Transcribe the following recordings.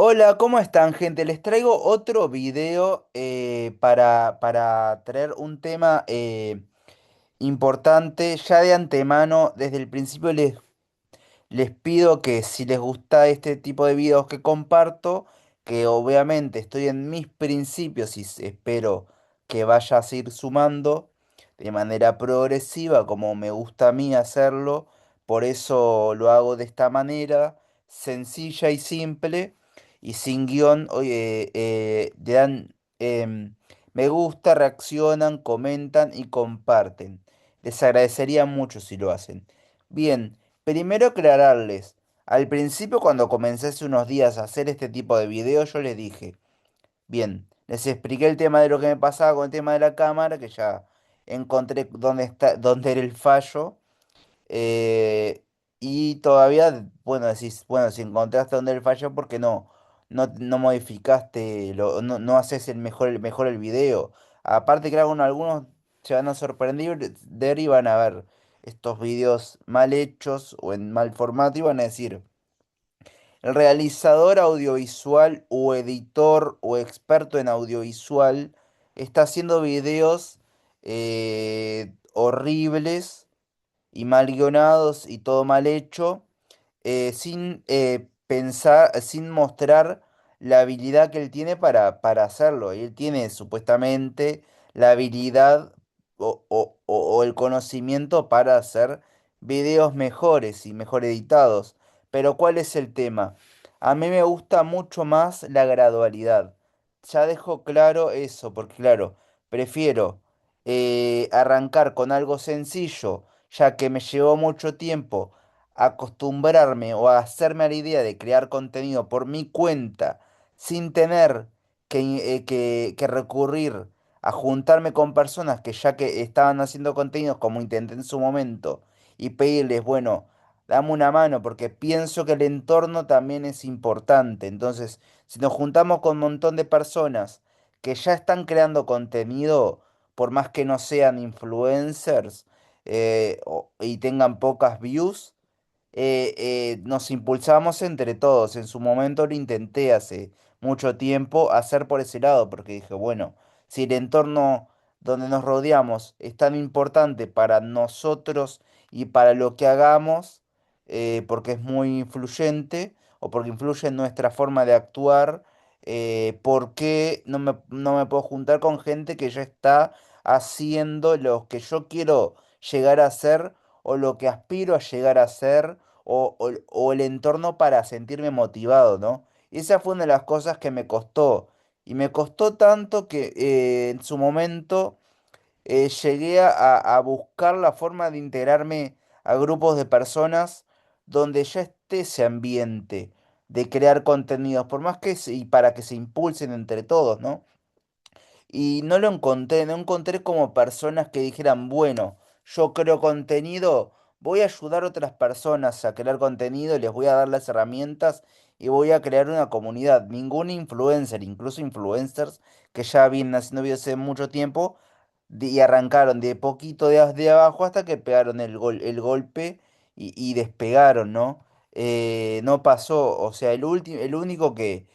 Hola, ¿cómo están, gente? Les traigo otro video para traer un tema importante. Ya de antemano, desde el principio les pido que si les gusta este tipo de videos que comparto, que obviamente estoy en mis principios y espero que vaya a seguir sumando de manera progresiva, como me gusta a mí hacerlo. Por eso lo hago de esta manera, sencilla y simple, y sin guión. Oye, le dan me gusta, reaccionan, comentan y comparten. Les agradecería mucho si lo hacen. Bien. Primero aclararles, al principio cuando comencé hace unos días a hacer este tipo de videos, yo les dije, bien, les expliqué el tema de lo que me pasaba con el tema de la cámara, que ya encontré dónde era el fallo, y todavía, bueno, decís, bueno, si encontraste dónde era el fallo, ¿por qué no modificaste, no haces el mejor el video? Aparte que algunos se van a sorprender y van a ver estos videos mal hechos o en mal formato y van a decir, el realizador audiovisual o editor o experto en audiovisual está haciendo videos horribles y mal guionados y todo mal hecho, sin pensar, sin mostrar la habilidad que él tiene para hacerlo. Y él tiene supuestamente la habilidad o el conocimiento para hacer videos mejores y mejor editados. Pero ¿cuál es el tema? A mí me gusta mucho más la gradualidad. Ya dejo claro eso, porque claro, prefiero arrancar con algo sencillo, ya que me llevó mucho tiempo acostumbrarme o a hacerme a la idea de crear contenido por mi cuenta sin tener que recurrir a juntarme con personas que ya que estaban haciendo contenidos como intenté en su momento y pedirles, bueno, dame una mano porque pienso que el entorno también es importante. Entonces, si nos juntamos con un montón de personas que ya están creando contenido, por más que no sean influencers, y tengan pocas views, nos impulsamos entre todos. En su momento lo intenté hace mucho tiempo hacer por ese lado, porque dije, bueno, si el entorno donde nos rodeamos es tan importante para nosotros y para lo que hagamos, porque es muy influyente o porque influye en nuestra forma de actuar, ¿por qué no me puedo juntar con gente que ya está haciendo lo que yo quiero llegar a hacer o lo que aspiro a llegar a ser o el entorno para sentirme motivado, ¿no? Y esa fue una de las cosas que me costó. Y me costó tanto que en su momento llegué a buscar la forma de integrarme a grupos de personas donde ya esté ese ambiente de crear contenidos, por más que y para que se impulsen entre todos, ¿no? Y no lo encontré, no encontré como personas que dijeran, bueno, yo creo contenido, voy a ayudar a otras personas a crear contenido, les voy a dar las herramientas y voy a crear una comunidad. Ningún influencer, incluso influencers que ya vienen haciendo videos hace mucho tiempo y arrancaron de poquito de abajo hasta que pegaron el golpe y despegaron, ¿no? No pasó, o sea, el único que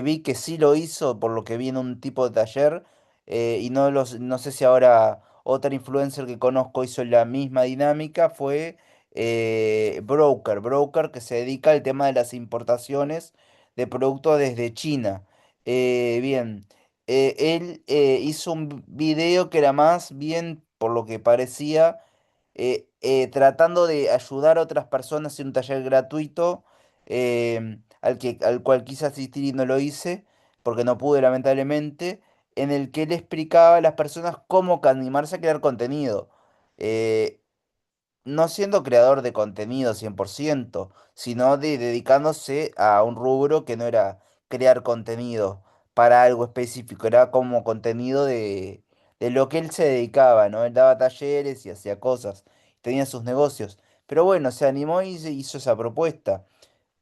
vi que sí lo hizo, por lo que vi en un tipo de taller, y no sé si ahora otra influencer que conozco hizo la misma dinámica, fue Broker que se dedica al tema de las importaciones de productos desde China. Bien, él hizo un video que era más bien, por lo que parecía, tratando de ayudar a otras personas en un taller gratuito, al cual quise asistir y no lo hice, porque no pude lamentablemente, en el que él explicaba a las personas cómo animarse a crear contenido. Eh, no siendo creador de contenido 100%, sino dedicándose a un rubro que no era crear contenido para algo específico, era como contenido de lo que él se dedicaba, ¿no? Él daba talleres y hacía cosas, tenía sus negocios. Pero bueno, se animó y se hizo esa propuesta.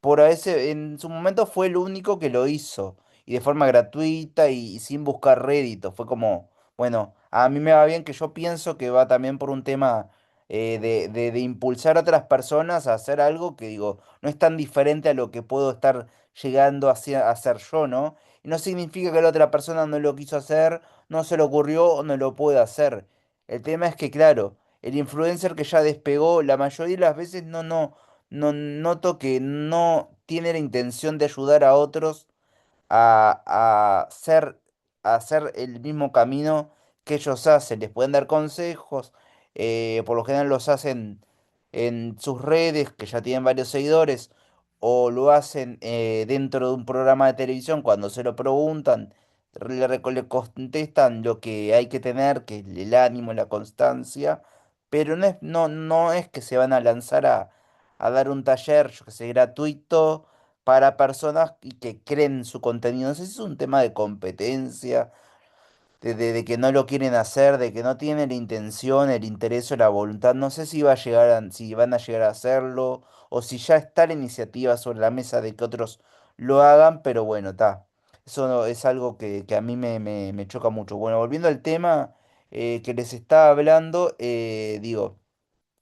En su momento fue el único que lo hizo, y de forma gratuita y sin buscar rédito. Fue como, bueno, a mí me va bien, que yo pienso que va también por un tema de impulsar a otras personas a hacer algo que digo, no es tan diferente a lo que puedo estar llegando a hacer yo, ¿no? Y no significa que la otra persona no lo quiso hacer, no se le ocurrió o no lo puede hacer. El tema es que, claro, el influencer que ya despegó, la mayoría de las veces noto que no tiene la intención de ayudar a otros a a hacer el mismo camino que ellos hacen. Les pueden dar consejos, por lo general los hacen en sus redes, que ya tienen varios seguidores, o lo hacen dentro de un programa de televisión cuando se lo preguntan. Le contestan lo que hay que tener, que es el ánimo, la constancia, pero no es que se van a lanzar a dar un taller, yo que sé, gratuito para personas que creen su contenido. No sé si es un tema de competencia, de que no lo quieren hacer, de que no tienen la intención, el interés o la voluntad. No sé si va a llegar si van a llegar a hacerlo o si ya está la iniciativa sobre la mesa de que otros lo hagan, pero bueno, está. Eso es algo que a mí me choca mucho. Bueno, volviendo al tema que les estaba hablando, digo.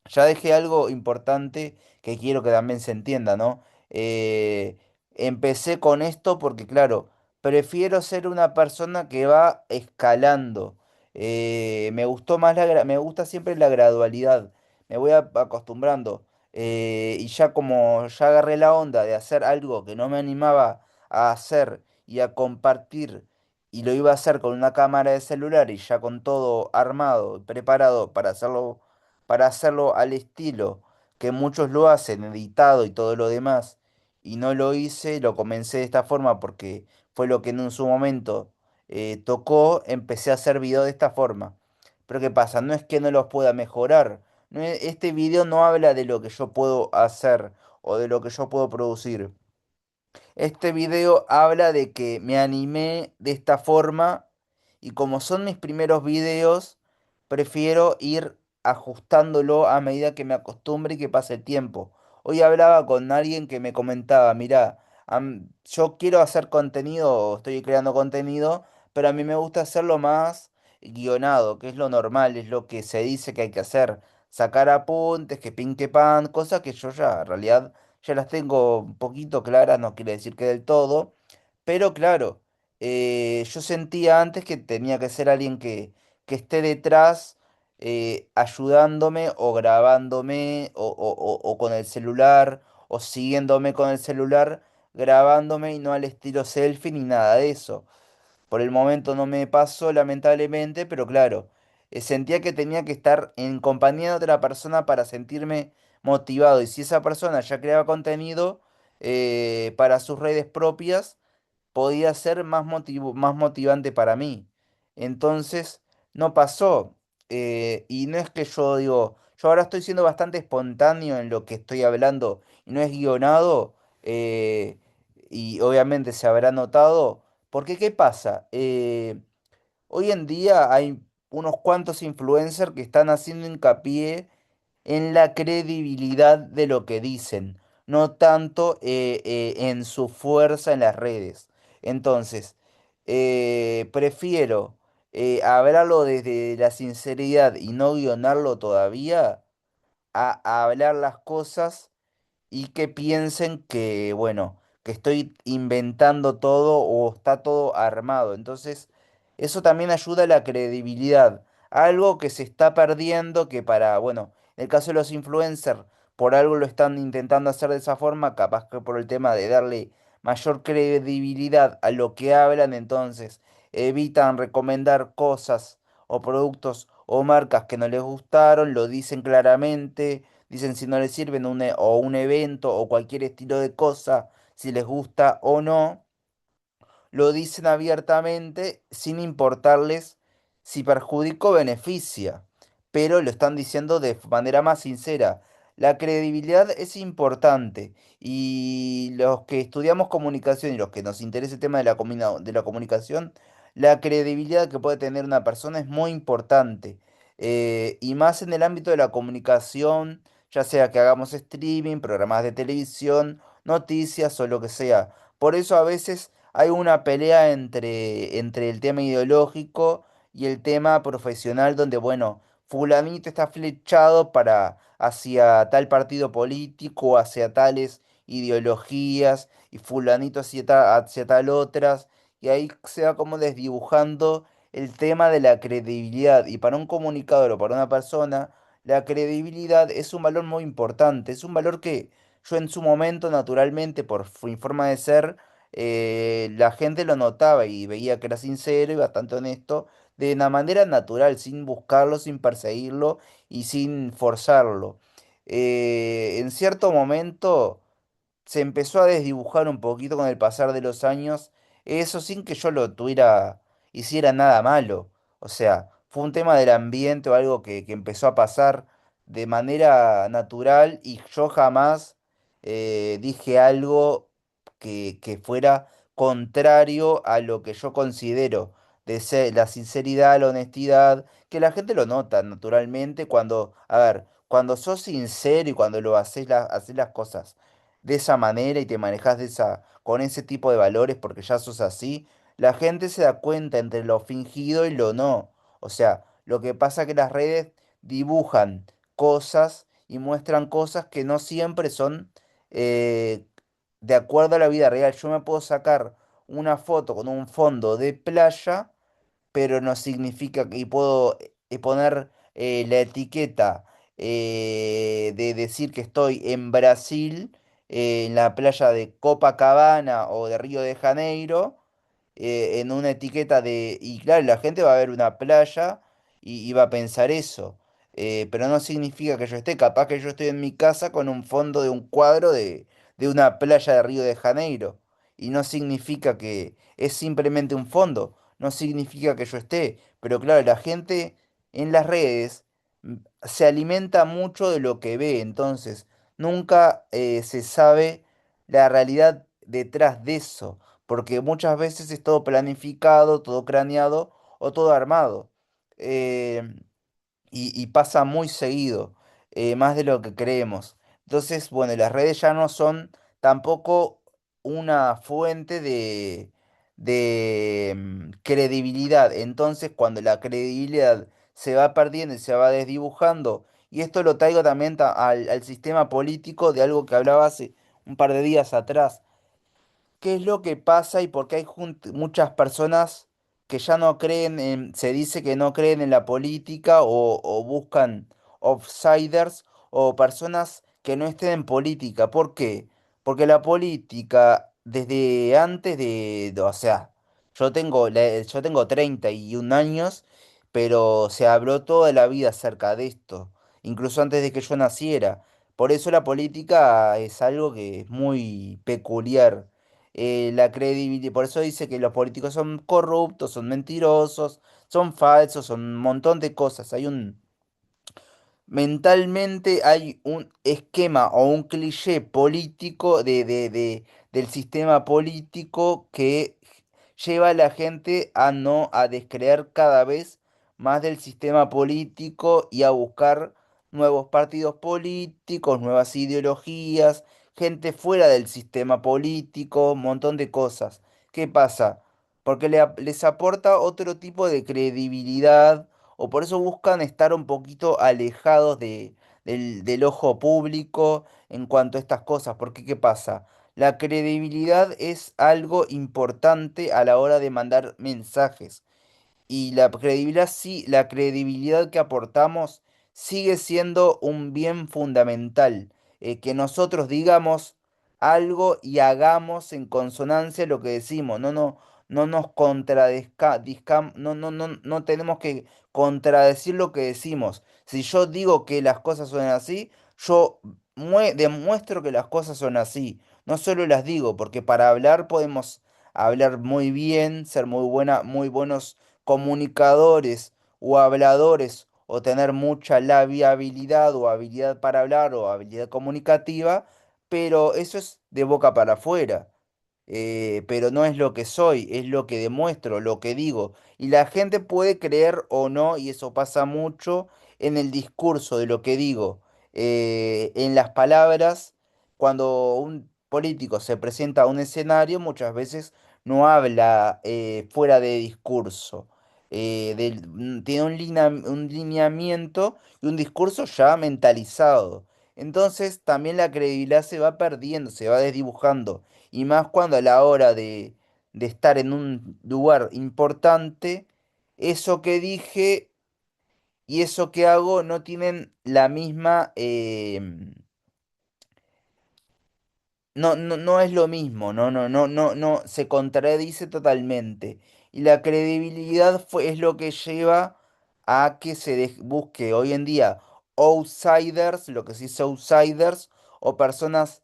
Ya dejé algo importante que quiero que también se entienda, ¿no? Eh, Empecé con esto porque, claro, prefiero ser una persona que va escalando. Me gustó más me gusta siempre la gradualidad. Me voy acostumbrando. Y ya como ya agarré la onda de hacer algo que no me animaba a hacer y a compartir, y lo iba a hacer con una cámara de celular y ya con todo armado y preparado para hacerlo al estilo que muchos lo hacen, editado y todo lo demás, y no lo hice, lo comencé de esta forma porque fue lo que en su momento tocó, empecé a hacer videos de esta forma. Pero ¿qué pasa? No es que no los pueda mejorar. Este video no habla de lo que yo puedo hacer o de lo que yo puedo producir. Este video habla de que me animé de esta forma y como son mis primeros videos, prefiero ir ajustándolo a medida que me acostumbre y que pase el tiempo. Hoy hablaba con alguien que me comentaba, mira, yo quiero hacer contenido, estoy creando contenido, pero a mí me gusta hacerlo más guionado, que es lo normal, es lo que se dice que hay que hacer. Sacar apuntes, que pin que pan, cosas que yo ya en realidad ya las tengo un poquito claras, no quiere decir que del todo, pero claro, yo sentía antes que tenía que ser alguien que esté detrás ayudándome o grabándome o con el celular o siguiéndome con el celular, grabándome y no al estilo selfie ni nada de eso. Por el momento no me pasó, lamentablemente, pero claro, sentía que tenía que estar en compañía de otra persona para sentirme motivado. Y si esa persona ya creaba contenido para sus redes propias, podía ser más motivante para mí. Entonces, no pasó. Y no es que yo digo, yo ahora estoy siendo bastante espontáneo en lo que estoy hablando y no es guionado. Y obviamente se habrá notado. Porque, ¿qué pasa? Hoy en día hay unos cuantos influencers que están haciendo hincapié en la credibilidad de lo que dicen, no tanto en su fuerza en las redes. Entonces, prefiero hablarlo desde la sinceridad y no guionarlo todavía a hablar las cosas y que piensen que, bueno, que estoy inventando todo o está todo armado. Entonces, eso también ayuda a la credibilidad. Algo que se está perdiendo, que para, bueno, en el caso de los influencers, por algo lo están intentando hacer de esa forma, capaz que por el tema de darle mayor credibilidad a lo que hablan, entonces evitan recomendar cosas o productos o marcas que no les gustaron, lo dicen claramente. Dicen si no les sirven o un evento o cualquier estilo de cosa, si les gusta o no, lo dicen abiertamente sin importarles si perjudica o beneficia, pero lo están diciendo de manera más sincera. La credibilidad es importante y los que estudiamos comunicación y los que nos interesa el tema de de la comunicación, la credibilidad que puede tener una persona es muy importante. Y más en el ámbito de la comunicación, ya sea que hagamos streaming, programas de televisión, noticias o lo que sea. Por eso a veces hay una pelea entre el tema ideológico y el tema profesional, donde, bueno, fulanito está flechado para hacia tal partido político, hacia tales ideologías, y fulanito hacia tal otras, y ahí se va como desdibujando el tema de la credibilidad. Y para un comunicador o para una persona, la credibilidad es un valor muy importante, es un valor que yo en su momento, naturalmente, por mi forma de ser, la gente lo notaba y veía que era sincero y bastante honesto, de una manera natural, sin buscarlo, sin perseguirlo y sin forzarlo. En cierto momento se empezó a desdibujar un poquito con el pasar de los años, eso sin que yo lo hiciera nada malo. O sea, fue un tema del ambiente o algo que empezó a pasar de manera natural y yo jamás dije algo que fuera contrario a lo que yo considero de la sinceridad, la honestidad, que la gente lo nota naturalmente cuando, a ver, cuando sos sincero y cuando haces las cosas de esa manera y te manejas con ese tipo de valores porque ya sos así, la gente se da cuenta entre lo fingido y lo no. O sea, lo que pasa es que las redes dibujan cosas y muestran cosas que no siempre son eh, de acuerdo a la vida real. Yo me puedo sacar una foto con un fondo de playa, pero no significa que y puedo poner la etiqueta de decir que estoy en Brasil, en la playa de Copacabana o de Río de Janeiro, en una etiqueta de... Y claro, la gente va a ver una playa y va a pensar eso. Pero no significa que yo esté, capaz que yo estoy en mi casa con un fondo de un cuadro de una playa de Río de Janeiro. Y no significa que es simplemente un fondo, no significa que yo esté. Pero claro, la gente en las redes se alimenta mucho de lo que ve, entonces nunca se sabe la realidad detrás de eso porque muchas veces es todo planificado, todo craneado o todo armado. Eh, y pasa muy seguido, más de lo que creemos. Entonces, bueno, las redes ya no son tampoco una fuente de credibilidad. Entonces, cuando la credibilidad se va perdiendo y se va desdibujando, y esto lo traigo también al sistema político de algo que hablaba hace un par de días atrás, qué es lo que pasa y por qué hay muchas personas que ya no creen se dice que no creen en la política o buscan outsiders o personas que no estén en política. ¿Por qué? Porque la política, desde antes o sea, yo tengo 31 años, pero se habló toda la vida acerca de esto, incluso antes de que yo naciera. Por eso la política es algo que es muy peculiar, la credibilidad. Por eso dice que los políticos son corruptos, son mentirosos, son falsos, son un montón de cosas. Mentalmente hay un esquema o un cliché político del sistema político que lleva a la gente a no a descreer cada vez más del sistema político y a buscar nuevos partidos políticos, nuevas ideologías, gente fuera del sistema político, un montón de cosas. ¿Qué pasa? Porque les aporta otro tipo de credibilidad o por eso buscan estar un poquito alejados del ojo público en cuanto a estas cosas. Porque, ¿qué pasa? La credibilidad es algo importante a la hora de mandar mensajes. Y la credibilidad sí, la credibilidad que aportamos sigue siendo un bien fundamental. Que nosotros digamos algo y hagamos en consonancia lo que decimos. No nos no tenemos que contradecir lo que decimos. Si yo digo que las cosas son así, yo demuestro que las cosas son así. No solo las digo, porque para hablar podemos hablar muy bien, ser muy buenos comunicadores o habladores o tener mucha labiabilidad o habilidad para hablar o habilidad comunicativa, pero eso es de boca para afuera. Pero no es lo que soy, es lo que demuestro, lo que digo. Y la gente puede creer o no, y eso pasa mucho en el discurso de lo que digo, en las palabras, cuando un político se presenta a un escenario, muchas veces no habla fuera de discurso. tiene un lineamiento y un discurso ya mentalizado. Entonces también la credibilidad se va perdiendo, se va desdibujando. Y más cuando a la hora de estar en un lugar importante, eso que dije y eso que hago no tienen la misma, no es lo mismo, no, se contradice totalmente. Y la credibilidad es lo que lleva a que busque hoy en día outsiders, lo que se dice outsiders, o personas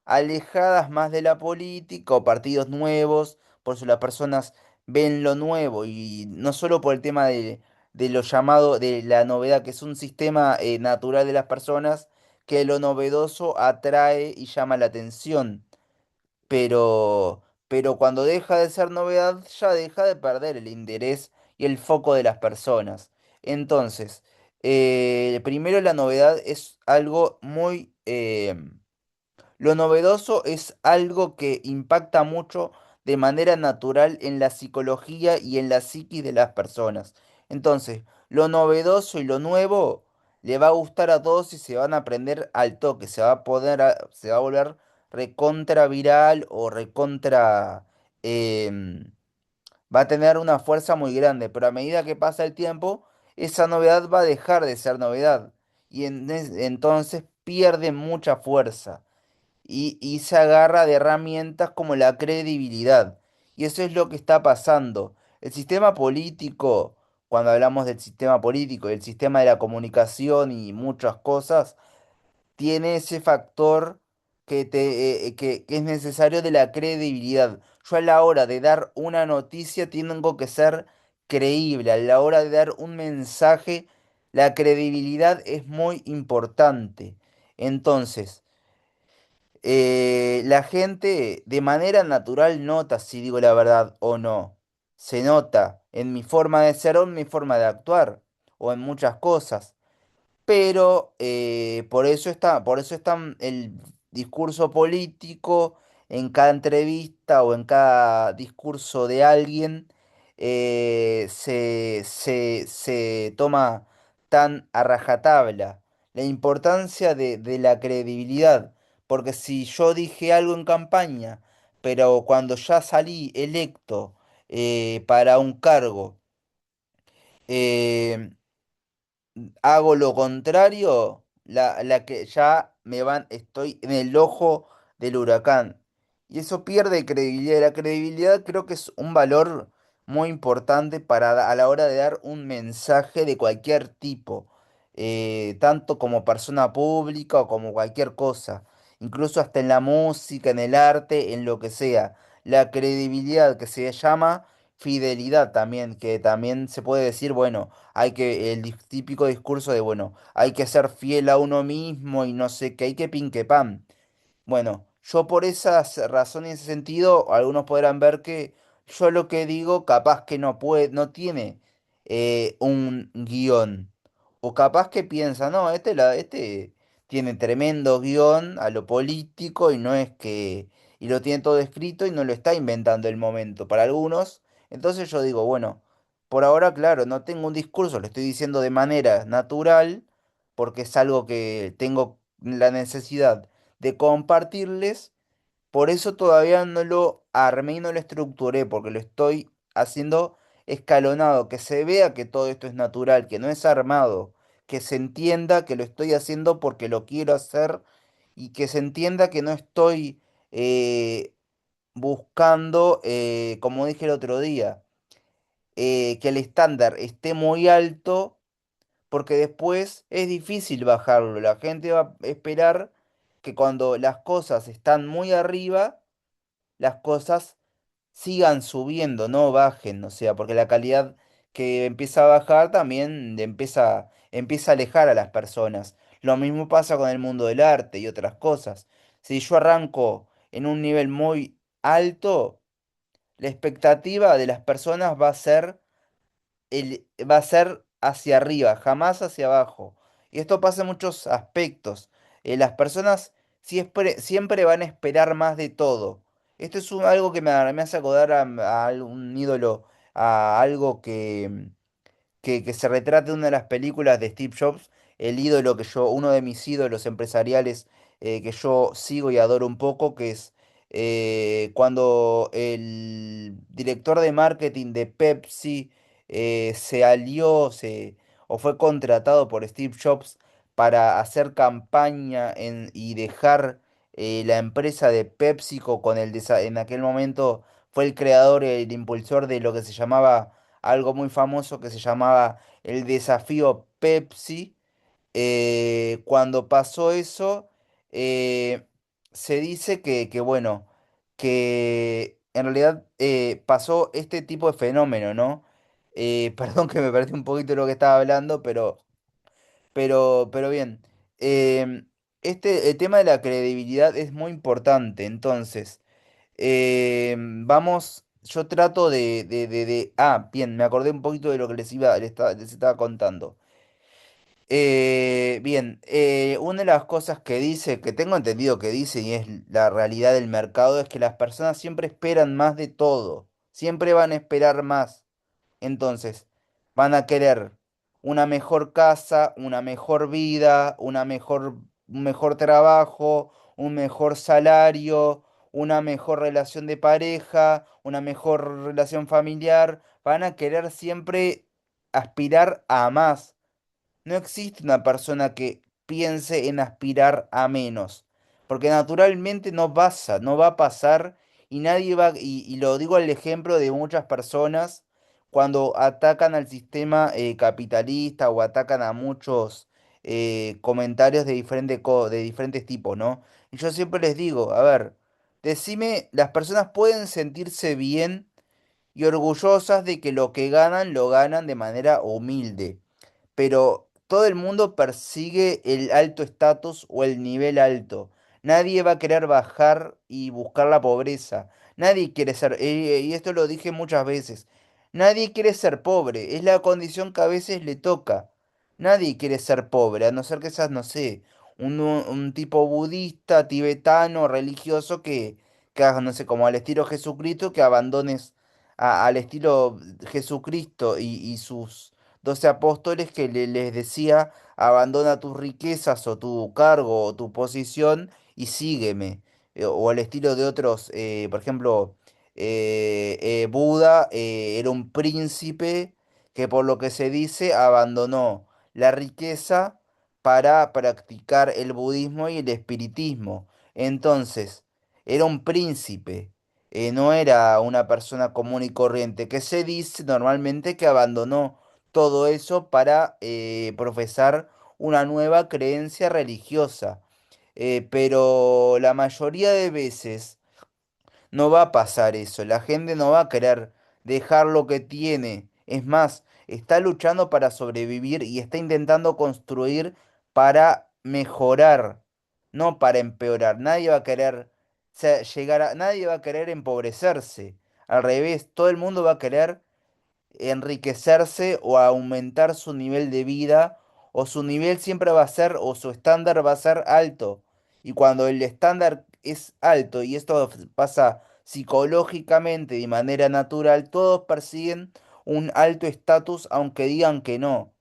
alejadas más de la política, o partidos nuevos, por eso las personas ven lo nuevo, y no solo por el tema de lo llamado, de la novedad, que es un sistema natural de las personas, que lo novedoso atrae y llama la atención, pero cuando deja de ser novedad ya deja de perder el interés y el foco de las personas. Entonces, primero la novedad es algo muy, lo novedoso es algo que impacta mucho de manera natural en la psicología y en la psiquis de las personas. Entonces, lo novedoso y lo nuevo le va a gustar a todos y se van a aprender al toque, se va a volver recontra viral o recontra, em, va a tener una fuerza muy grande, pero a medida que pasa el tiempo, esa novedad va a dejar de ser novedad y entonces pierde mucha fuerza y se agarra de herramientas como la credibilidad. Y eso es lo que está pasando. El sistema político, cuando hablamos del sistema político, el sistema de la comunicación y muchas cosas, tiene ese factor que es necesario de la credibilidad. Yo a la hora de dar una noticia tengo que ser creíble. A la hora de dar un mensaje, la credibilidad es muy importante. Entonces, la gente de manera natural nota si digo la verdad o no. Se nota en mi forma de ser o en mi forma de actuar o en muchas cosas. Pero por eso está el discurso político en cada entrevista o en cada discurso de alguien, se toma tan a rajatabla. La importancia de la credibilidad, porque si yo dije algo en campaña, pero cuando ya salí electo para un cargo, eh, hago lo contrario, la que ya estoy en el ojo del huracán. Y eso pierde credibilidad. La credibilidad creo que es un valor muy importante a la hora de dar un mensaje de cualquier tipo, tanto como persona pública o como cualquier cosa, incluso hasta en la música, en el arte, en lo que sea. La credibilidad que se llama fidelidad también, que también se puede decir, bueno, típico discurso de, bueno, hay que ser fiel a uno mismo y no sé qué, hay que pin que pan. Bueno, yo por esas razones, en ese sentido, algunos podrán ver que yo lo que digo capaz que no tiene un guión. O capaz que piensa, no, este tiene tremendo guión a lo político y no es que, y lo tiene todo escrito y no lo está inventando el momento. Para algunos, entonces yo digo, bueno, por ahora, claro, no tengo un discurso, lo estoy diciendo de manera natural, porque es algo que tengo la necesidad de compartirles, por eso todavía no lo armé y no lo estructuré, porque lo estoy haciendo escalonado, que se vea que todo esto es natural, que no es armado, que se entienda que lo estoy haciendo porque lo quiero hacer y que se entienda que no estoy buscando, como dije el otro día, que el estándar esté muy alto porque después es difícil bajarlo. La gente va a esperar que cuando las cosas están muy arriba, las cosas sigan subiendo, no bajen, o sea, porque la calidad que empieza a bajar también empieza a alejar a las personas. Lo mismo pasa con el mundo del arte y otras cosas. Si yo arranco en un nivel muy alto, la expectativa de las personas va a ser hacia arriba, jamás hacia abajo. Y esto pasa en muchos aspectos. Las personas siempre van a esperar más de todo. Esto es algo que me hace acordar a un ídolo, a algo que se retrate una de las películas de Steve Jobs, el ídolo que yo, uno de mis ídolos empresariales que yo sigo y adoro un poco, que es cuando el director de marketing de Pepsi se alió o fue contratado por Steve Jobs para hacer campaña y dejar la empresa de PepsiCo con en aquel momento fue el creador, el impulsor de lo que se llamaba algo muy famoso que se llamaba el desafío Pepsi. Cuando pasó eso, eh, se dice bueno, que en realidad pasó este tipo de fenómeno, ¿no? Perdón que me perdí un poquito de lo que estaba hablando, pero bien. El tema de la credibilidad es muy importante, entonces. Yo trato bien, me acordé un poquito de lo que les estaba contando. Bien, una de las cosas que dice, que tengo entendido que dice y es la realidad del mercado, es que las personas siempre esperan más de todo, siempre van a esperar más. Entonces, van a querer una mejor casa, una mejor vida, un mejor trabajo, un mejor salario, una mejor relación de pareja, una mejor relación familiar. Van a querer siempre aspirar a más. No existe una persona que piense en aspirar a menos, porque naturalmente no va a pasar y nadie va, y lo digo al ejemplo de muchas personas cuando atacan al sistema capitalista o atacan a muchos comentarios de diferentes tipos, ¿no? Y yo siempre les digo, a ver, decime, las personas pueden sentirse bien y orgullosas de que lo que ganan lo ganan de manera humilde, pero todo el mundo persigue el alto estatus o el nivel alto. Nadie va a querer bajar y buscar la pobreza. Nadie quiere ser, y esto lo dije muchas veces, nadie quiere ser pobre, es la condición que a veces le toca. Nadie quiere ser pobre, a no ser que seas, no sé, un tipo budista, tibetano, religioso que hagas, no sé, como al estilo Jesucristo, que abandones al estilo Jesucristo y sus 12 apóstoles que les decía, abandona tus riquezas o tu cargo o tu posición y sígueme. O al estilo de otros, por ejemplo, Buda era un príncipe que por lo que se dice abandonó la riqueza para practicar el budismo y el espiritismo. Entonces, era un príncipe, no era una persona común y corriente, que se dice normalmente que abandonó todo eso para profesar una nueva creencia religiosa. Pero la mayoría de veces no va a pasar eso. La gente no va a querer dejar lo que tiene. Es más, está luchando para sobrevivir y está intentando construir para mejorar, no para empeorar. Nadie va a querer nadie va a querer empobrecerse. Al revés, todo el mundo va a querer enriquecerse o aumentar su nivel de vida, o su nivel siempre va a ser, o su estándar va a ser alto. Y cuando el estándar es alto, y esto pasa psicológicamente de manera natural, todos persiguen un alto estatus aunque digan que no,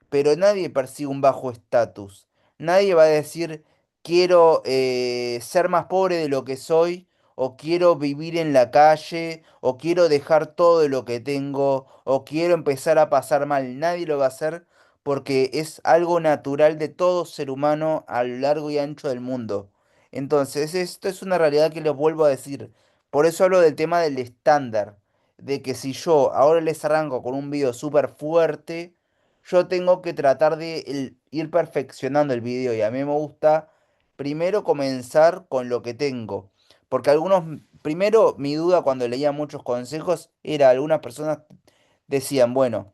pero nadie persigue un bajo estatus. Nadie va a decir, quiero ser más pobre de lo que soy, o quiero vivir en la calle, o quiero dejar todo lo que tengo, o quiero empezar a pasar mal. Nadie lo va a hacer porque es algo natural de todo ser humano a lo largo y ancho del mundo. Entonces, esto es una realidad que les vuelvo a decir. Por eso hablo del tema del estándar, de que si yo ahora les arranco con un video súper fuerte, yo tengo que tratar de ir perfeccionando el video y a mí me gusta primero comenzar con lo que tengo. Porque primero mi duda cuando leía muchos consejos era algunas personas decían, bueno,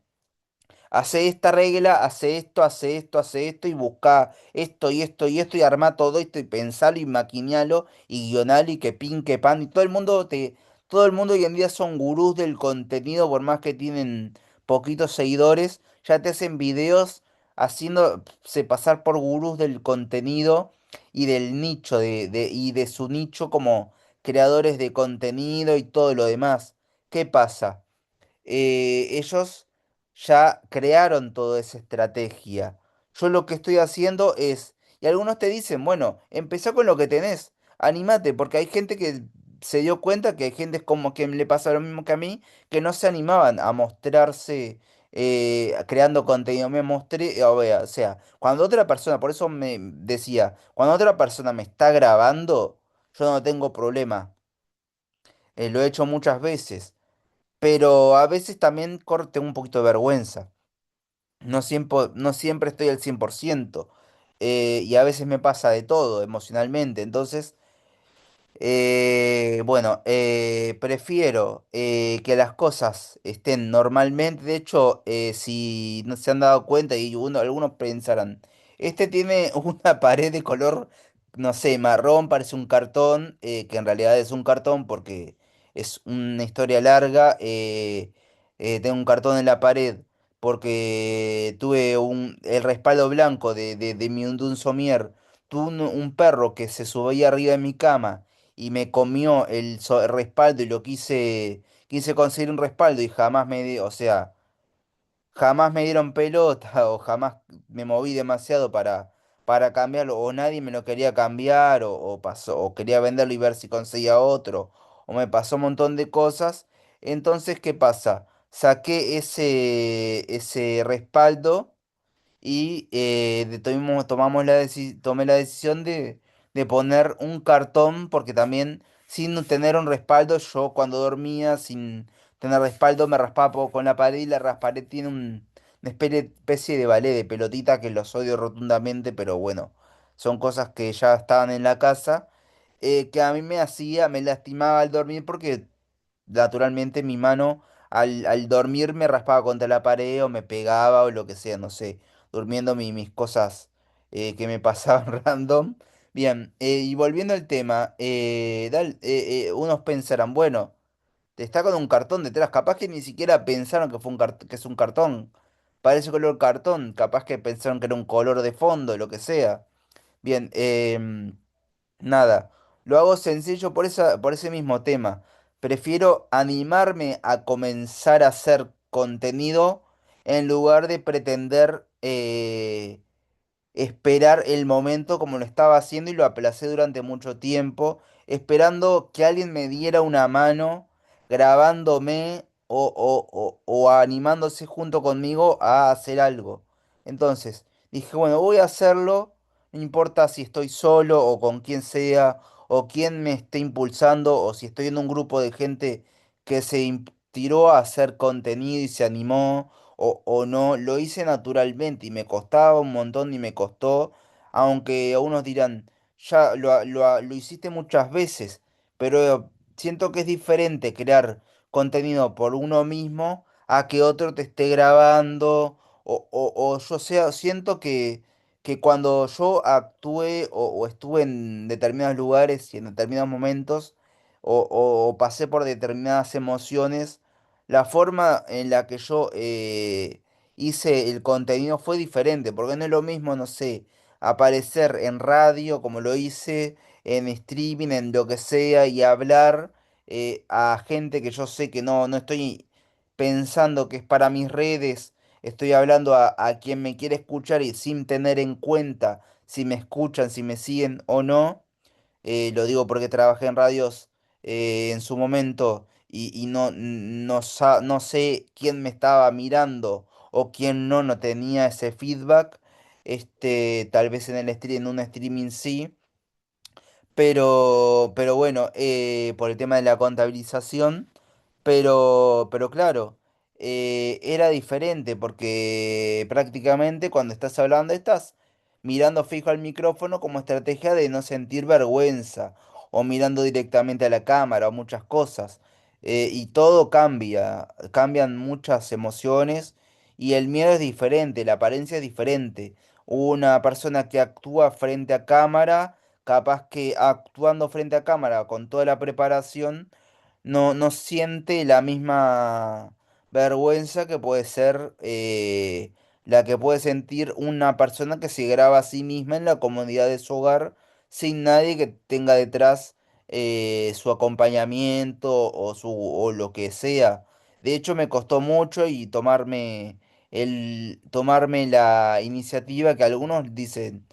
hace esta regla, hace esto, hace esto, hace esto y busca esto y esto y esto y arma todo esto y pensalo y maquinalo y guionalo y que pin, que pan y todo el mundo hoy en día son gurús del contenido por más que tienen poquitos seguidores, ya te hacen videos haciéndose pasar por gurús del contenido y del nicho y de su nicho como creadores de contenido y todo lo demás. ¿Qué pasa? Ellos ya crearon toda esa estrategia. Yo lo que estoy haciendo es, y algunos te dicen, bueno, empezá con lo que tenés, animate, porque hay gente que se dio cuenta que hay gente como que le pasa lo mismo que a mí, que no se animaban a mostrarse creando contenido. Me mostré, o sea, cuando otra persona, por eso me decía, cuando otra persona me está grabando, yo no tengo problema. Lo he hecho muchas veces, pero a veces también corte un poquito de vergüenza. No siempre estoy al 100%, y a veces me pasa de todo emocionalmente. Entonces, bueno, prefiero que las cosas estén normalmente. De hecho, si no se han dado cuenta y algunos pensarán, este tiene una pared de color, no sé, marrón, parece un cartón, que en realidad es un cartón porque es una historia larga. Tengo un cartón en la pared porque tuve el respaldo blanco de un somier. Tuve un perro que se subía arriba de mi cama y me comió el respaldo y quise conseguir un respaldo y jamás o sea, jamás me dieron pelota o jamás me moví demasiado para cambiarlo o nadie me lo quería cambiar o quería venderlo y ver si conseguía otro o me pasó un montón de cosas. Entonces, ¿qué pasa? Saqué ese respaldo y tomé la decisión de poner un cartón porque también sin tener un respaldo, yo cuando dormía sin tener respaldo me raspaba poco con la pared y la pared tiene una especie de balé de pelotita que los odio rotundamente, pero bueno, son cosas que ya estaban en la casa, que a mí me lastimaba al dormir porque naturalmente mi mano al dormir me raspaba contra la pared o me pegaba o lo que sea, no sé, durmiendo mis cosas que me pasaban random. Bien, y volviendo al tema, unos pensarán, bueno, te está con un cartón detrás, capaz que ni siquiera pensaron que fue que es un cartón, parece color cartón, capaz que pensaron que era un color de fondo, lo que sea. Bien, nada, lo hago sencillo por ese mismo tema. Prefiero animarme a comenzar a hacer contenido en lugar de pretender esperar el momento como lo estaba haciendo y lo aplacé durante mucho tiempo, esperando que alguien me diera una mano grabándome o animándose junto conmigo a hacer algo. Entonces, dije, bueno, voy a hacerlo, no importa si estoy solo o con quien sea, o quién me esté impulsando, o si estoy en un grupo de gente que tiró a hacer contenido y se animó o no, lo hice naturalmente y me costaba un montón y me costó, aunque algunos dirán, ya lo hiciste muchas veces, pero siento que es diferente crear contenido por uno mismo a que otro te esté grabando o yo sea, siento que cuando yo actué o estuve en determinados lugares y en determinados momentos o pasé por determinadas emociones, la forma en la que yo hice el contenido fue diferente, porque no es lo mismo, no sé, aparecer en radio como lo hice, en streaming, en lo que sea, y hablar a gente que yo sé que no estoy pensando que es para mis redes, estoy hablando a quien me quiere escuchar y sin tener en cuenta si me escuchan, si me siguen o no. Lo digo porque trabajé en radios en su momento y no sé quién me estaba mirando o quién no tenía ese feedback. Tal vez en en un streaming sí. Pero bueno, por el tema de la contabilización, pero claro, era diferente porque prácticamente cuando estás hablando estás mirando fijo al micrófono como estrategia de no sentir vergüenza o mirando directamente a la cámara o muchas cosas. Y todo cambia, cambian muchas emociones y el miedo es diferente, la apariencia es diferente. Una persona que actúa frente a cámara capaz que actuando frente a cámara con toda la preparación, no siente la misma vergüenza que puede ser la que puede sentir una persona que se graba a sí misma en la comodidad de su hogar sin nadie que tenga detrás su acompañamiento o lo que sea. De hecho, me costó mucho y tomarme el tomarme la iniciativa que algunos dicen,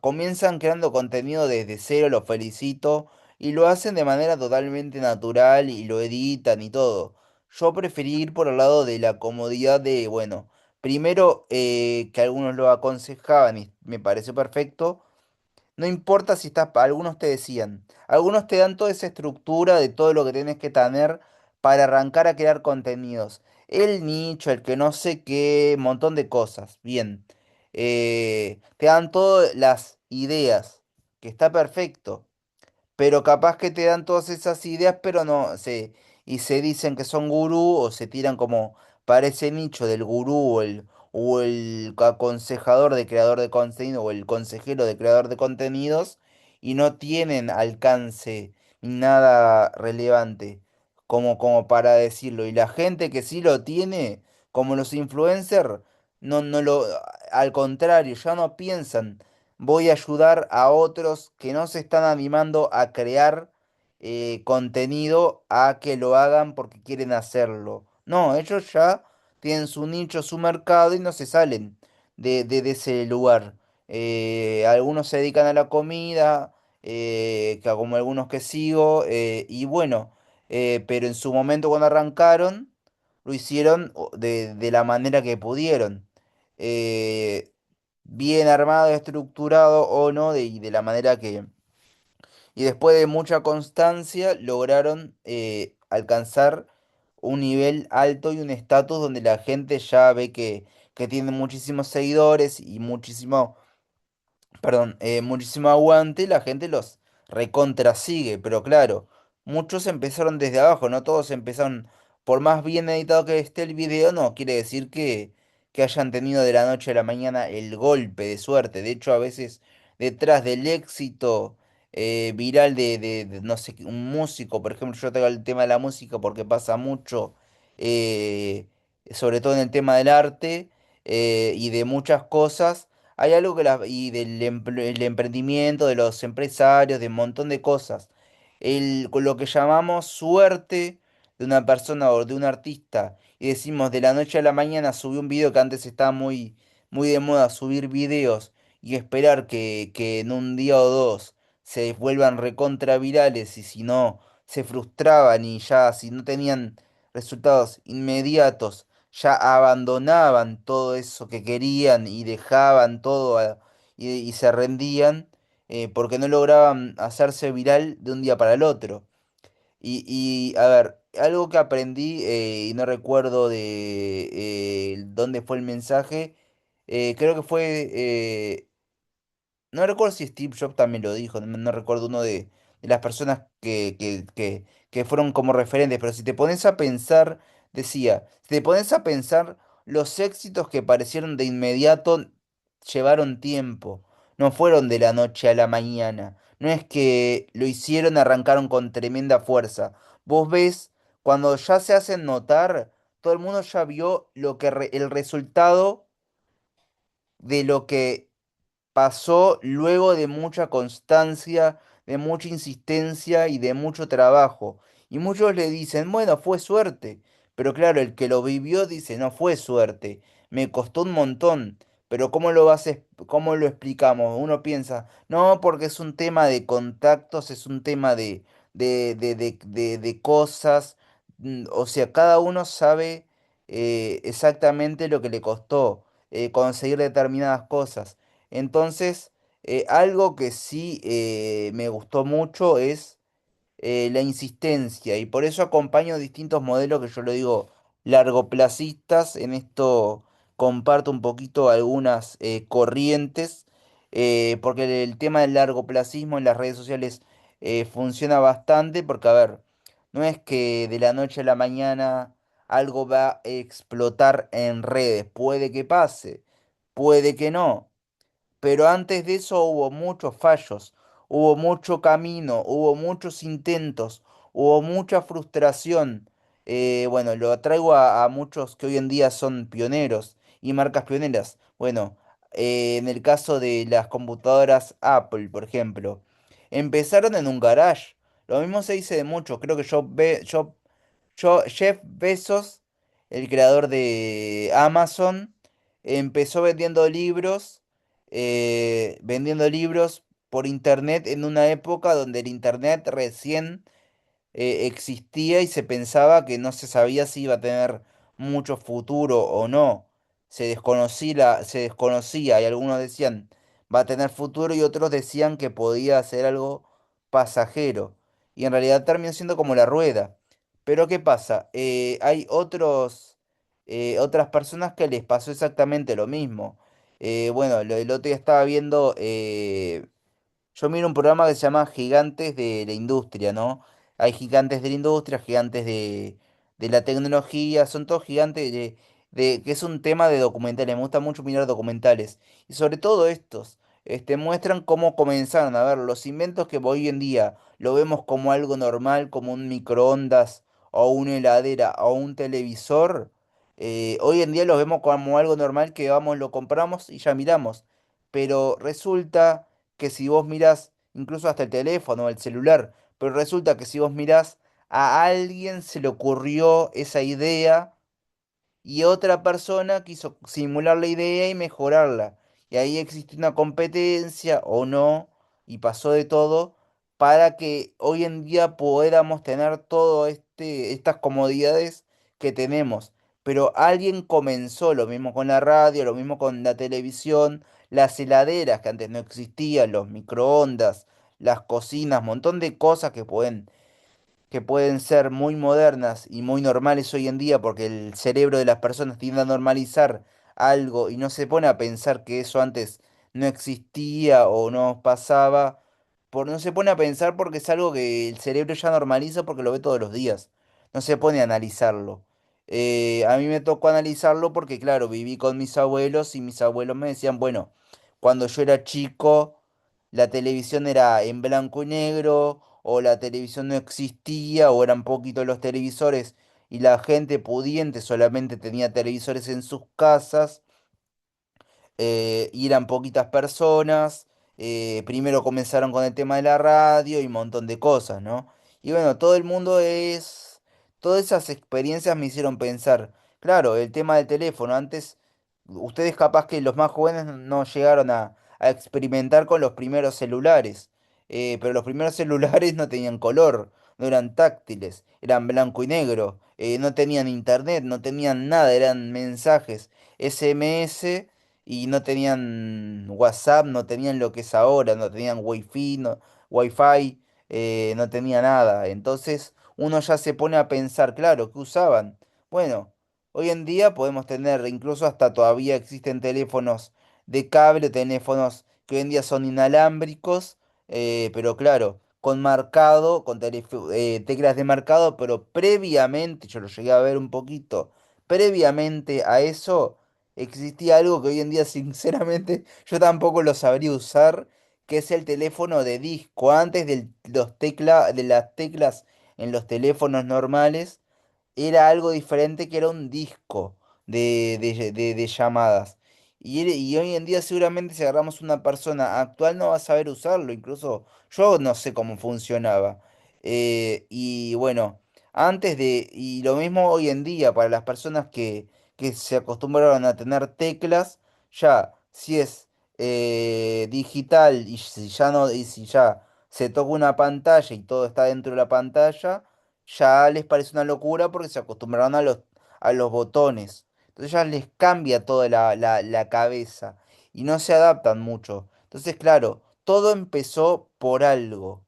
comienzan creando contenido desde cero, los felicito, y lo hacen de manera totalmente natural y lo editan y todo. Yo preferí ir por el lado de la comodidad de, bueno, primero que algunos lo aconsejaban y me pareció perfecto. No importa si estás, algunos te decían, algunos te dan toda esa estructura de todo lo que tienes que tener para arrancar a crear contenidos. El nicho, el que no sé qué, montón de cosas. Bien. Te dan todas las ideas, que está perfecto, pero capaz que te dan todas esas ideas, pero no se, y se dicen que son gurú o se tiran como para ese nicho del gurú o el aconsejador de creador de contenido o el consejero de creador de contenidos y no tienen alcance ni nada relevante como para decirlo. Y la gente que sí lo tiene, como los influencers, no lo, al contrario, ya no piensan voy a ayudar a otros que no se están animando a crear contenido a que lo hagan porque quieren hacerlo. No, ellos ya tienen su nicho, su mercado y no se salen de ese lugar. Algunos se dedican a la comida, como algunos que sigo, y bueno, pero en su momento cuando arrancaron, lo hicieron de la manera que pudieron. Eh, Bien armado, estructurado o no, y de la manera que... Y después de mucha constancia lograron alcanzar un nivel alto y un estatus donde la gente ya ve que tienen muchísimos seguidores y muchísimo perdón, muchísimo aguante y la gente los recontra sigue, pero claro, muchos empezaron desde abajo, no todos empezaron, por más bien editado que esté el video, no quiere decir que hayan tenido de la noche a la mañana el golpe de suerte, de hecho a veces detrás del éxito viral no sé, un músico, por ejemplo, yo tengo el tema de la música porque pasa mucho, eh, sobre todo en el tema del arte y de muchas cosas hay algo y el emprendimiento, de los empresarios, de un montón de cosas. Con lo que llamamos suerte de una persona o de un artista, y decimos de la noche a la mañana subí un video que antes estaba muy de moda subir videos y esperar que en un día o dos se vuelvan recontra virales y si no se frustraban y ya si no tenían resultados inmediatos ya abandonaban todo eso que querían y dejaban todo y se rendían porque no lograban hacerse viral de un día para el otro. A ver, algo que aprendí y no recuerdo de dónde fue el mensaje, creo que fue no recuerdo si Steve Jobs también lo dijo, no recuerdo uno de las personas que fueron como referentes, pero si te pones a pensar, decía, si te pones a pensar, los éxitos que parecieron de inmediato llevaron tiempo, no fueron de la noche a la mañana, no es que lo hicieron, arrancaron con tremenda fuerza. Vos ves, cuando ya se hacen notar, todo el mundo ya vio el resultado de lo que pasó luego de mucha constancia, de mucha insistencia y de mucho trabajo. Y muchos le dicen, bueno, fue suerte. Pero claro, el que lo vivió dice, no fue suerte, me costó un montón. Pero cómo lo explicamos? Uno piensa, no, porque es un tema de contactos, es un tema de cosas. O sea, cada uno sabe exactamente lo que le costó conseguir determinadas cosas. Entonces, algo que sí me gustó mucho es la insistencia y por eso acompaño distintos modelos que yo le digo largoplacistas. En esto comparto un poquito algunas corrientes porque el tema del largoplacismo en las redes sociales funciona bastante porque, a ver, no es que de la noche a la mañana algo va a explotar en redes, puede que pase, puede que no. Pero antes de eso hubo muchos fallos, hubo mucho camino, hubo muchos intentos, hubo mucha frustración. Bueno, lo traigo a muchos que hoy en día son pioneros y marcas pioneras. Bueno, en el caso de las computadoras Apple, por ejemplo, empezaron en un garage. Lo mismo se dice de muchos. Creo que Jeff Bezos el creador de Amazon, empezó vendiendo libros por internet en una época donde el internet recién existía y se pensaba que no se sabía si iba a tener mucho futuro o no. Se desconocía y algunos decían va a tener futuro y otros decían que podía ser algo pasajero. Y en realidad terminó siendo como la rueda. Pero ¿qué pasa? Hay otras personas que les pasó exactamente lo mismo. Bueno, el otro día estaba viendo yo miro un programa que se llama Gigantes de la Industria, ¿no? Hay gigantes de la industria, gigantes de la tecnología, son todos gigantes que es un tema de documentales. Me gusta mucho mirar documentales. Y sobre todo estos, muestran cómo comenzaron a ver los inventos que hoy en día lo vemos como algo normal, como un microondas o una heladera o un televisor. Hoy en día los vemos como algo normal que vamos, lo compramos y ya miramos. Pero resulta que si vos mirás, incluso hasta el teléfono, el celular, pero resulta que si vos mirás, a alguien se le ocurrió esa idea y otra persona quiso simular la idea y mejorarla. Y ahí existe una competencia o no, y pasó de todo, para que hoy en día podamos tener todo estas comodidades que tenemos. Pero alguien comenzó, lo mismo con la radio, lo mismo con la televisión, las heladeras que antes no existían, los microondas, las cocinas, montón de cosas que pueden ser muy modernas y muy normales hoy en día porque el cerebro de las personas tiende a normalizar algo y no se pone a pensar que eso antes no existía o no pasaba, no se pone a pensar porque es algo que el cerebro ya normaliza porque lo ve todos los días, no se pone a analizarlo. A mí me tocó analizarlo porque, claro, viví con mis abuelos y mis abuelos me decían, bueno, cuando yo era chico, la televisión era en blanco y negro, o la televisión no existía, o eran poquitos los televisores, y la gente pudiente solamente tenía televisores en sus casas y eran poquitas personas. Primero comenzaron con el tema de la radio y un montón de cosas, ¿no? Y bueno, todas esas experiencias me hicieron pensar, claro, el tema del teléfono, antes, ustedes capaz que los más jóvenes no llegaron a experimentar con los primeros celulares, pero los primeros celulares no tenían color, no eran táctiles, eran blanco y negro, no tenían internet, no tenían nada, eran mensajes SMS y no tenían WhatsApp, no tenían lo que es ahora, no tenían Wi-Fi, no tenía nada. Entonces uno ya se pone a pensar, claro, ¿qué usaban? Bueno, hoy en día podemos tener, incluso hasta todavía existen teléfonos de cable, teléfonos que hoy en día son inalámbricos, pero claro, con marcado, teclas de marcado, pero previamente, yo lo llegué a ver un poquito, previamente a eso existía algo que hoy en día, sinceramente, yo tampoco lo sabría usar, que es el teléfono de disco. Antes de las teclas en los teléfonos normales, era algo diferente que era un disco de llamadas. Y hoy en día seguramente si agarramos una persona actual no va a saber usarlo, incluso yo no sé cómo funcionaba. Y bueno, y lo mismo hoy en día para las personas que se acostumbraron a tener teclas, ya si es digital y si ya se toca una pantalla y todo está dentro de la pantalla ya les parece una locura porque se acostumbraron a los botones. Entonces ya les cambia toda la cabeza y no se adaptan mucho. Entonces, claro, todo empezó por algo.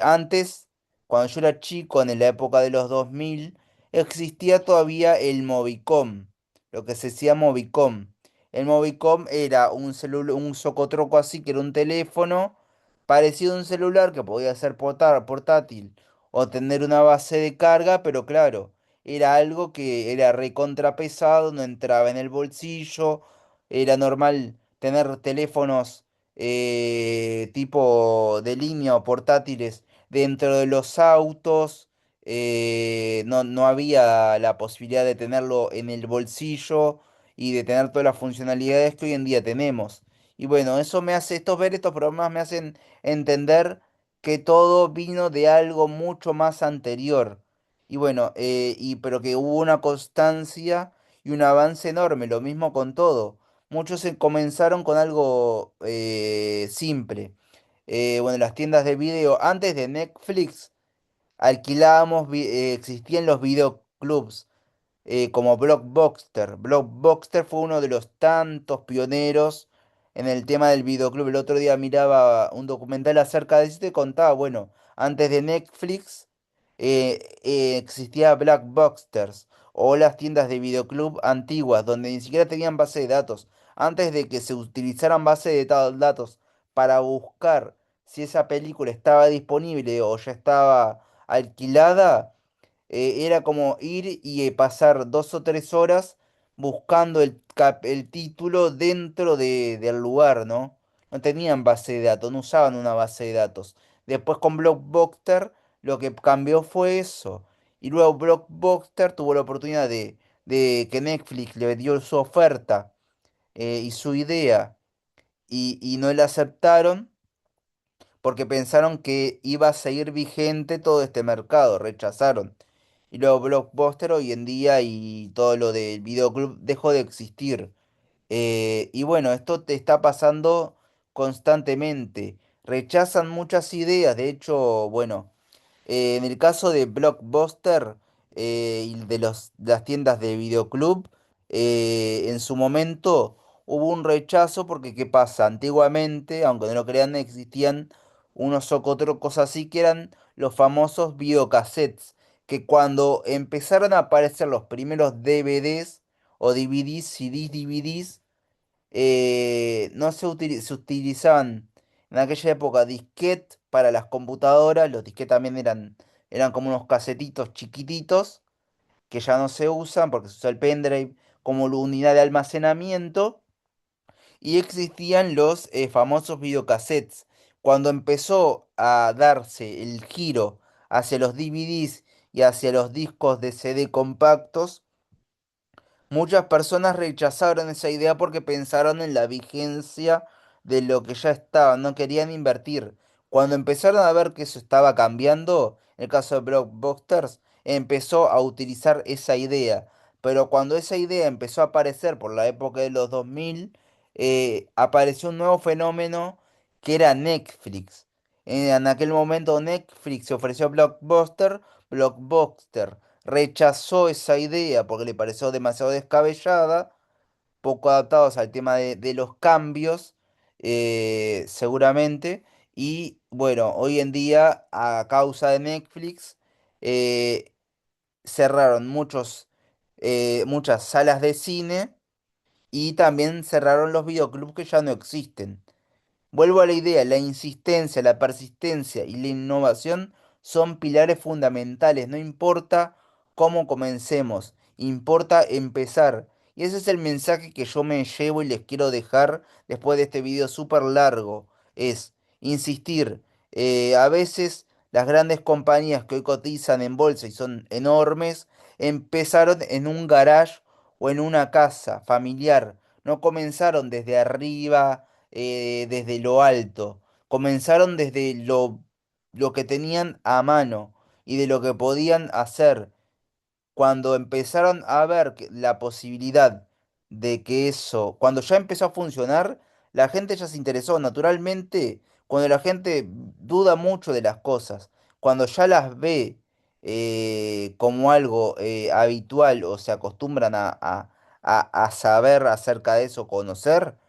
Antes, cuando yo era chico, en la época de los 2000 existía todavía el Movicom, lo que se decía Movicom. El Movicom era un socotroco así, que era un teléfono parecido a un celular que podía ser portátil o tener una base de carga, pero claro, era algo que era recontrapesado, no entraba en el bolsillo, era normal tener teléfonos tipo de línea o portátiles dentro de los autos. No había la posibilidad de tenerlo en el bolsillo y de tener todas las funcionalidades que hoy en día tenemos. Y bueno, ver estos programas me hacen entender que todo vino de algo mucho más anterior. Y bueno, pero que hubo una constancia y un avance enorme, lo mismo con todo. Muchos comenzaron con algo simple. Bueno, las tiendas de video, antes de Netflix, alquilábamos, existían los videoclubs como Blockbuster. Blockbuster fue uno de los tantos pioneros en el tema del videoclub. El otro día miraba un documental acerca de eso y te contaba, bueno, antes de Netflix existía Blockbusters o las tiendas de videoclub antiguas donde ni siquiera tenían base de datos. Antes de que se utilizaran base de datos para buscar si esa película estaba disponible o ya estaba alquilada, era como ir y pasar 2 o 3 horas buscando el título dentro del lugar, ¿no? No tenían base de datos, no usaban una base de datos. Después con Blockbuster lo que cambió fue eso. Y luego Blockbuster tuvo la oportunidad de que Netflix le dio su oferta y su idea y no la aceptaron porque pensaron que iba a seguir vigente todo este mercado, rechazaron. Y luego Blockbuster hoy en día y todo lo del videoclub dejó de existir. Y bueno, esto te está pasando constantemente. Rechazan muchas ideas, de hecho, bueno. En el caso de Blockbuster y de las tiendas de videoclub, en su momento hubo un rechazo porque, ¿qué pasa? Antiguamente, aunque no lo crean, existían unos socotrucos así que eran los famosos videocassettes, que cuando empezaron a aparecer los primeros DVDs o DVDs, CDs, DVDs, no se utilizaban en aquella época disquete para las computadoras, los disquetes también eran como unos casetitos chiquititos que ya no se usan porque se usa el pendrive como la unidad de almacenamiento y existían los famosos videocassettes. Cuando empezó a darse el giro hacia los DVDs y hacia los discos de CD compactos, muchas personas rechazaron esa idea porque pensaron en la vigencia de lo que ya estaba, no querían invertir. Cuando empezaron a ver que eso estaba cambiando, en el caso de Blockbusters, empezó a utilizar esa idea. Pero cuando esa idea empezó a aparecer por la época de los 2000, apareció un nuevo fenómeno que era Netflix. En aquel momento Netflix se ofreció a Blockbuster rechazó esa idea porque le pareció demasiado descabellada, poco adaptados al tema de los cambios, seguramente. Y bueno, hoy en día, a causa de Netflix, eh, cerraron muchas salas de cine y también cerraron los videoclubs que ya no existen. Vuelvo a la idea, la insistencia, la persistencia y la innovación son pilares fundamentales, no importa cómo comencemos, importa empezar. Y ese es el mensaje que yo me llevo y les quiero dejar después de este video súper largo, es insistir. A veces las grandes compañías que hoy cotizan en bolsa y son enormes, empezaron en un garage o en una casa familiar, no comenzaron desde arriba desde lo alto. Comenzaron desde lo que tenían a mano y de lo que podían hacer. Cuando empezaron a ver la posibilidad de que eso, cuando ya empezó a funcionar, la gente ya se interesó. Naturalmente, cuando la gente duda mucho de las cosas, cuando ya las ve como algo habitual o se acostumbran a saber acerca de eso, conocer,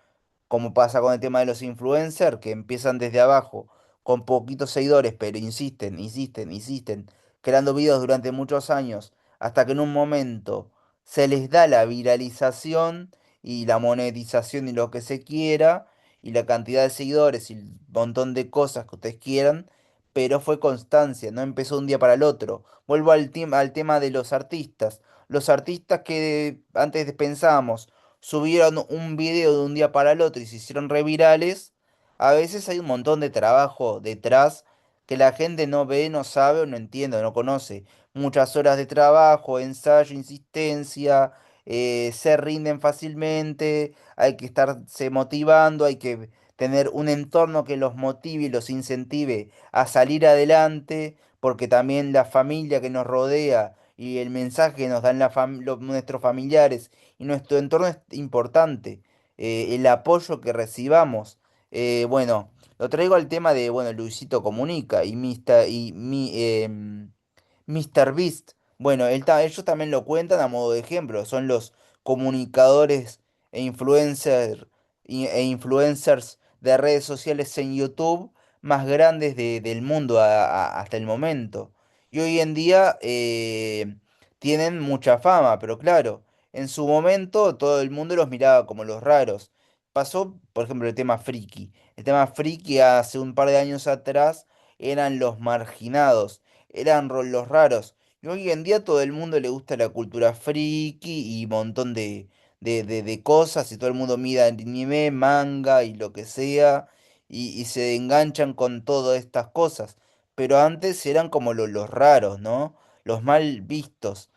como pasa con el tema de los influencers, que empiezan desde abajo, con poquitos seguidores, pero insisten, insisten, insisten, creando videos durante muchos años, hasta que en un momento se les da la viralización y la monetización y lo que se quiera, y la cantidad de seguidores y el montón de cosas que ustedes quieran, pero fue constancia, no empezó un día para el otro. Vuelvo al tema de los artistas. Los artistas que antes pensábamos subieron un video de un día para el otro y se hicieron revirales, a veces hay un montón de trabajo detrás que la gente no ve, no sabe o no entiende o no conoce. Muchas horas de trabajo, ensayo, insistencia, se rinden fácilmente, hay que estarse motivando, hay que tener un entorno que los motive y los incentive a salir adelante, porque también la familia que nos rodea y el mensaje que nos dan nuestros familiares y nuestro entorno es importante, el apoyo que recibamos. Bueno, lo traigo al tema de, bueno, Luisito Comunica Mr. Beast. Bueno, ellos también lo cuentan a modo de ejemplo. Son los comunicadores e influencers de redes sociales en YouTube más grandes del mundo hasta el momento. Y hoy en día tienen mucha fama, pero claro, en su momento todo el mundo los miraba como los raros. Pasó, por ejemplo, el tema friki. El tema friki hace un par de años atrás eran los marginados, eran los raros. Y hoy en día todo el mundo le gusta la cultura friki y un montón de cosas, y todo el mundo mira anime, manga y lo que sea, y se enganchan con todas estas cosas. Pero antes eran como los raros, ¿no? Los mal vistos,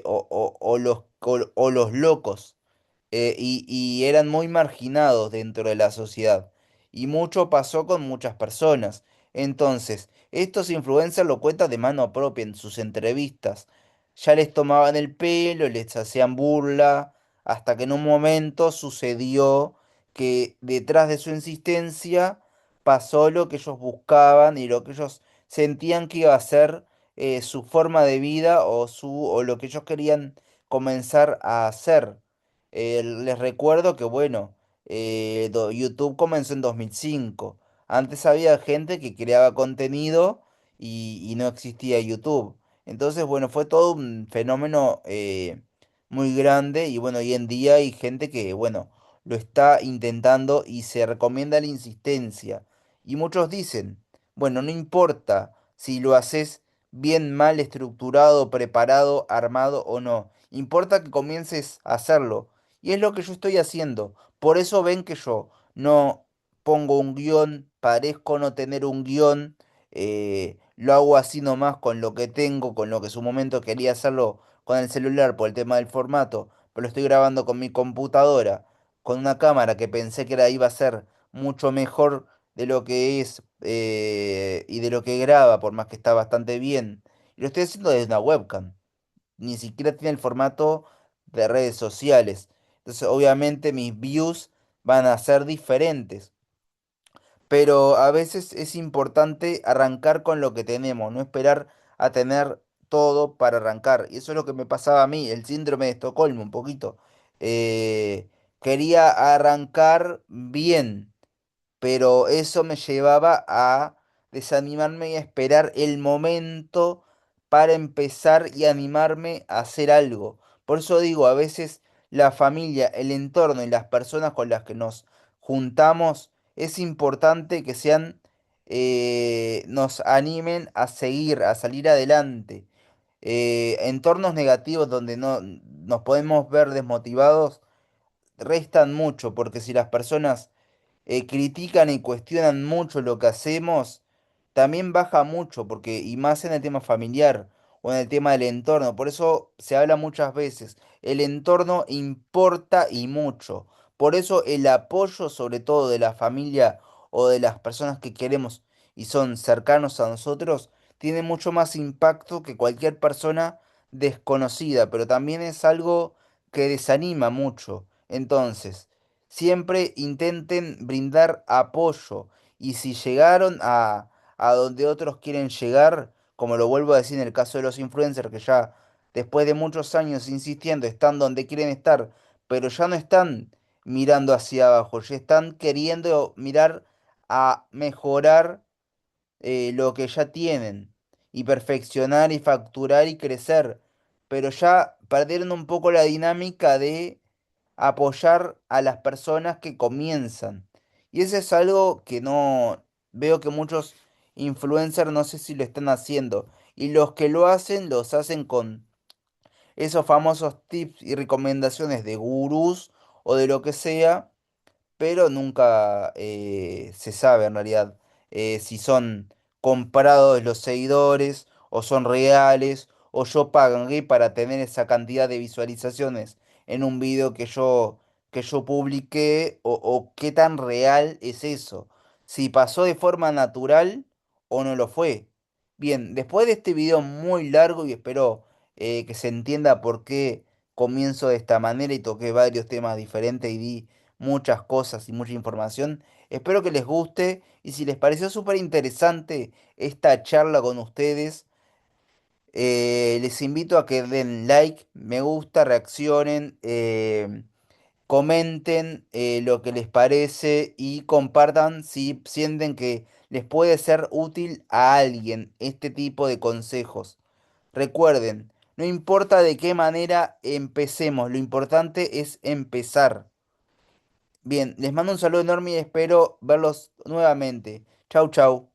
o los locos, y eran muy marginados dentro de la sociedad. Y mucho pasó con muchas personas. Entonces, estos influencers lo cuentan de mano propia en sus entrevistas. Ya les tomaban el pelo, les hacían burla, hasta que en un momento sucedió que detrás de su insistencia pasó lo que ellos buscaban y lo que ellos sentían que iba a ser su forma de vida o lo que ellos querían comenzar a hacer. Les recuerdo que, bueno, YouTube comenzó en 2005. Antes había gente que creaba contenido y no existía YouTube. Entonces, bueno, fue todo un fenómeno muy grande y bueno, hoy en día hay gente que, bueno, lo está intentando y se recomienda la insistencia. Y muchos dicen, bueno, no importa si lo haces bien, mal estructurado, preparado, armado o no. Importa que comiences a hacerlo. Y es lo que yo estoy haciendo. Por eso ven que yo no pongo un guión, parezco no tener un guión, lo hago así nomás con lo que tengo, con lo que en su momento quería hacerlo con el celular por el tema del formato, pero lo estoy grabando con mi computadora, con una cámara que pensé que iba a ser mucho mejor de lo que es, y de lo que graba, por más que está bastante bien. Y lo estoy haciendo desde una webcam, ni siquiera tiene el formato de redes sociales. Entonces, obviamente mis views van a ser diferentes, pero a veces es importante arrancar con lo que tenemos, no esperar a tener todo para arrancar. Y eso es lo que me pasaba a mí, el síndrome de Estocolmo, un poquito. Eh, Quería arrancar bien, pero eso me llevaba a desanimarme y a esperar el momento para empezar y animarme a hacer algo. Por eso digo, a veces la familia, el entorno y las personas con las que nos juntamos, es importante que nos animen a seguir, a salir adelante. Entornos negativos donde no nos podemos ver desmotivados restan mucho, porque si las personas critican y cuestionan mucho lo que hacemos, también baja mucho, porque, y más en el tema familiar o en el tema del entorno, por eso se habla muchas veces, el entorno importa y mucho. Por eso el apoyo, sobre todo de la familia o de las personas que queremos y son cercanos a nosotros, tiene mucho más impacto que cualquier persona desconocida, pero también es algo que desanima mucho. Entonces, siempre intenten brindar apoyo, y si llegaron a donde otros quieren llegar, como lo vuelvo a decir en el caso de los influencers, que ya después de muchos años insistiendo están donde quieren estar, pero ya no están mirando hacia abajo, ya están queriendo mirar a mejorar lo que ya tienen y perfeccionar y facturar y crecer, pero ya perdieron un poco la dinámica de apoyar a las personas que comienzan. Y eso es algo que no veo que muchos influencers no sé si lo están haciendo. Y los que lo hacen, los hacen con esos famosos tips y recomendaciones de gurús o de lo que sea, pero nunca se sabe en realidad si son comprados los seguidores o son reales o yo pagué para tener esa cantidad de visualizaciones en un video que yo publiqué, o qué tan real es eso, si pasó de forma natural o no lo fue. Bien, después de este video muy largo y espero que se entienda por qué comienzo de esta manera y toqué varios temas diferentes y di muchas cosas y mucha información, espero que les guste y si les pareció súper interesante esta charla con ustedes, les invito a que den like, me gusta, reaccionen, comenten lo que les parece y compartan si sienten que les puede ser útil a alguien este tipo de consejos. Recuerden, no importa de qué manera empecemos, lo importante es empezar. Bien, les mando un saludo enorme y espero verlos nuevamente. Chau, chau.